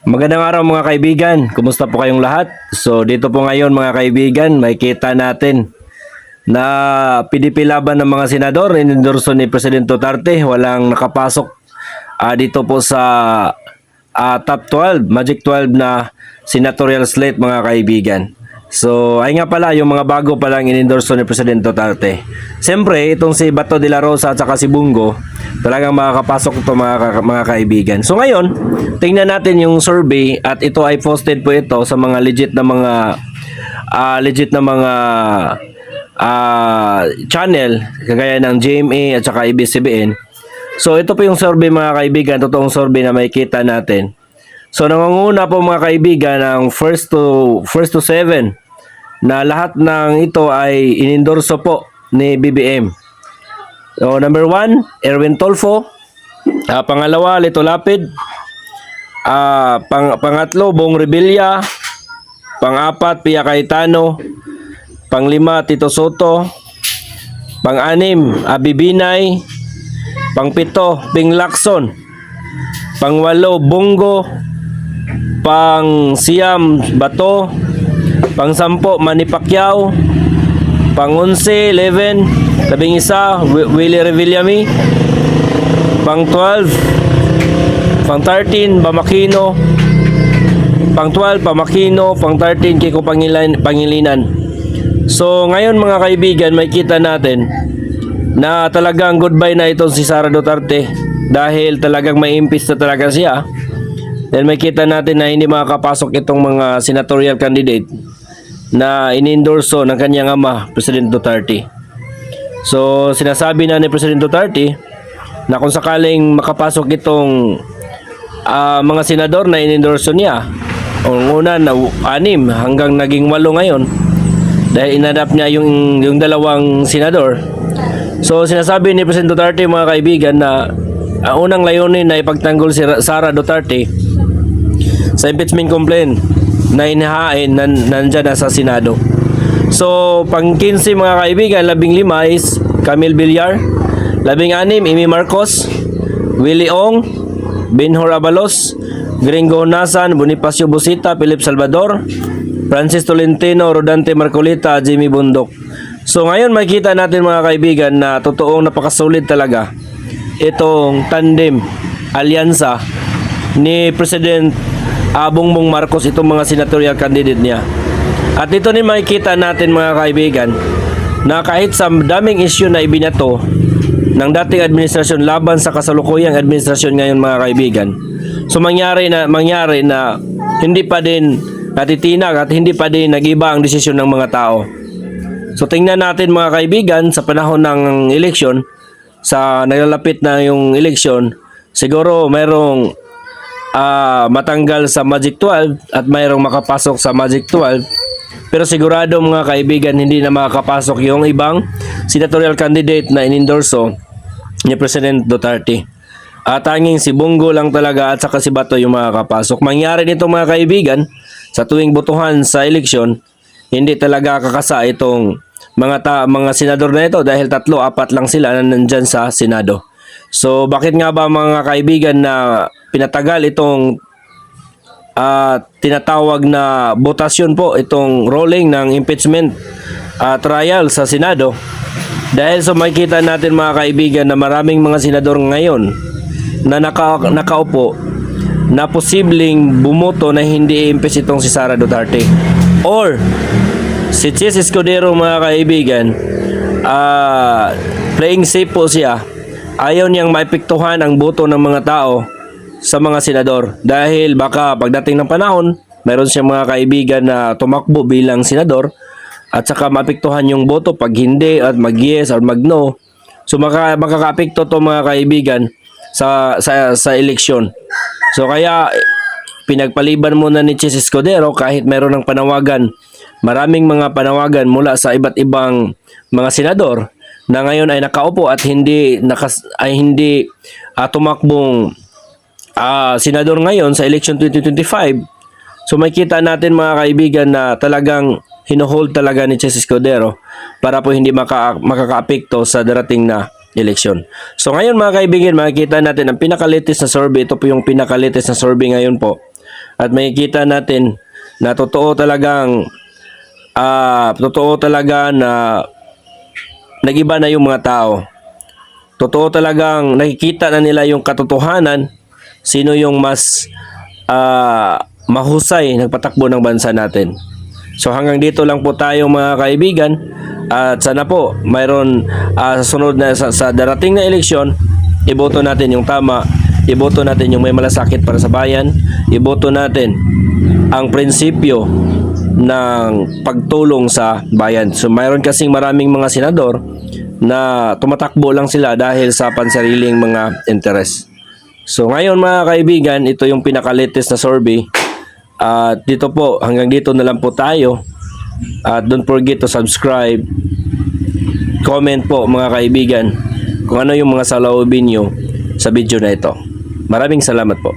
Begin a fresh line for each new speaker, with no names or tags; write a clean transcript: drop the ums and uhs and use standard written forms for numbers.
Magandang araw mga kaibigan, kumusta po kayong lahat? So dito po ngayon mga kaibigan, makikita natin na PDP laban ng mga senador, inendorso ni President Duterte, walang nakapasok dito po sa top 12, Magic 12 na senatorial slate mga kaibigan. So ay nga pala, yung mga bago palang inendorso ni President Duterte. Siyempre, itong si Bato de la Rosa at saka si Bungo, talagang makakapasok ito mga kaibigan. So ngayon, tingnan natin yung survey at ito ay posted po ito sa mga legit na mga channel kagaya ng GMA at saka ABS-CBN. So ito po yung survey mga kaibigan, totoong survey na makikita natin. So nangunguna po mga kaibigan ng first to 7 na lahat ng ito ay inendorso po ni BBM. So number 1, Erwin Tulfo. Pangalawa, Lito Lapid. Pangatlo, Bong Revilla. Pang-apat, Pia Cayetano. Pang-lima, Tito Soto. Pang-anim, Abi Binay. Pang-pito, Ping Lacson. Pang-walo, Bongo. Pang-siyam, Bato. Pang-sampo, Manny Pacquiao. Pang-11, 11, labing isa, Willie Revillame. Pang-12, Pang-13, Bamakino. Pang-12, Pamakino. Pang-13, Kiko Pangilinan. So ngayon mga kaibigan, makikita natin na talagang goodbye na itong si Sara Duterte dahil talagang may impis na talaga siya. Dahil makikita natin na hindi makakapasok itong mga senatorial candidate na inendorso ng kanyang ama, President Duterte. So sinasabi na ni President Duterte na kung sakaling makapasok itong mga senador na inendorso niya, una na 6 hanggang naging 8 ngayon dahil inadapt niya yung dalawang senador. So sinasabi ni President Duterte mga kaibigan na ang unang layunin na ipagtanggol si Sara Duterte sa impeachment complaint na inihain nandyan na sa Senado. So pang 15 mga kaibigan, 15 is Camille Villar, 16 Amy Marcos, Willie Ong, Benhur Abalos, Gringo Honasan, Bonifacio Busita, Philip Salvador, Francis Tolentino, Rodante Marcolita, Jimmy Bundok. So ngayon makikita natin mga kaibigan na totoong napakasulit talaga itong tandem, alyansa ni President Bongbong Marcos, itong mga senatorial candidate niya. At ito din makikita natin mga kaibigan na kahit sa daming issue na ibinato ng dating administrasyon laban sa kasalukuyang administrasyon ngayon mga kaibigan, so mangyari na hindi pa din natitinag at hindi pa din nagiba ang desisyon ng mga tao. So tingnan natin mga kaibigan, sa panahon ng eleksyon, sa nalalapit na yung eleksyon, siguro mayroong matanggal sa Magic 12 at mayroong makapasok sa Magic 12. Pero sigurado mga kaibigan, hindi na makakapasok yung ibang senatorial candidate na inendorso ni President Duterte. Tanging si Bongo lang talaga at saka si Bato yung makakapasok. Mangyari nito mga kaibigan, sa tuwing botohan sa eleksyon, hindi talaga kakasa itong mga senador na ito dahil 3, 4 lang sila na nandyan sa Senado. So bakit nga ba mga kaibigan na pinatagal itong tinatawag na botasyon po, itong rolling ng impeachment trial sa Senado? Dahil so makikita natin mga kaibigan na maraming mga senador ngayon na nakaupo na posibleng bumoto na hindi i-impeach itong si Sara Duterte. Or si Chis Escudero mga kaibigan, playing safe po siya. Ayaw niyang maipiktuhan ang boto ng mga tao sa mga senador dahil baka pagdating ng panahon mayroon siyang mga kaibigan na tumakbo bilang senador at saka mapiktuhan yung boto pag hindi at mag yes or mag no. So makakaapekto to mga kaibigan sa eleksyon. So kaya pinagpaliban muna ni Chis Escudero kahit mayroon ng panawagan, maraming mga panawagan mula sa iba't ibang mga senador na ngayon ay nakaupo at hindi tumakbong senador ngayon sa election 2025. So makikita natin mga kaibigan na talagang hinuhold talaga ni Chis Escudero para po hindi makakaapekto sa darating na eleksyon. So ngayon mga kaibigan, makikita natin ang pinaka-latest na survey. Ito po yung pinaka-latest na survey ngayon po. at makikita natin na totoo talaga na nagiba na yung mga tao. Totoo talagang nakikita na nila yung katotohanan, sino yung mas mahusay nagpatakbo ng bansa natin. So hanggang dito lang po tayo mga kaibigan, at sana po mayroon sa sunod na sa darating na eleksyon, iboto natin yung tama, iboto natin yung may malasakit para sa bayan, iboto natin ang prinsipyo ng pagtulong sa bayan. So mayroon kasing maraming mga senador na tumatakbo lang sila dahil sa pansariling mga interes. So ngayon mga kaibigan, ito yung pinaka-latest na survey. At dito po, hanggang dito na lang po tayo. At don't forget to subscribe. Comment po mga kaibigan kung ano yung mga saloobin nyo sa video na ito. Maraming salamat po.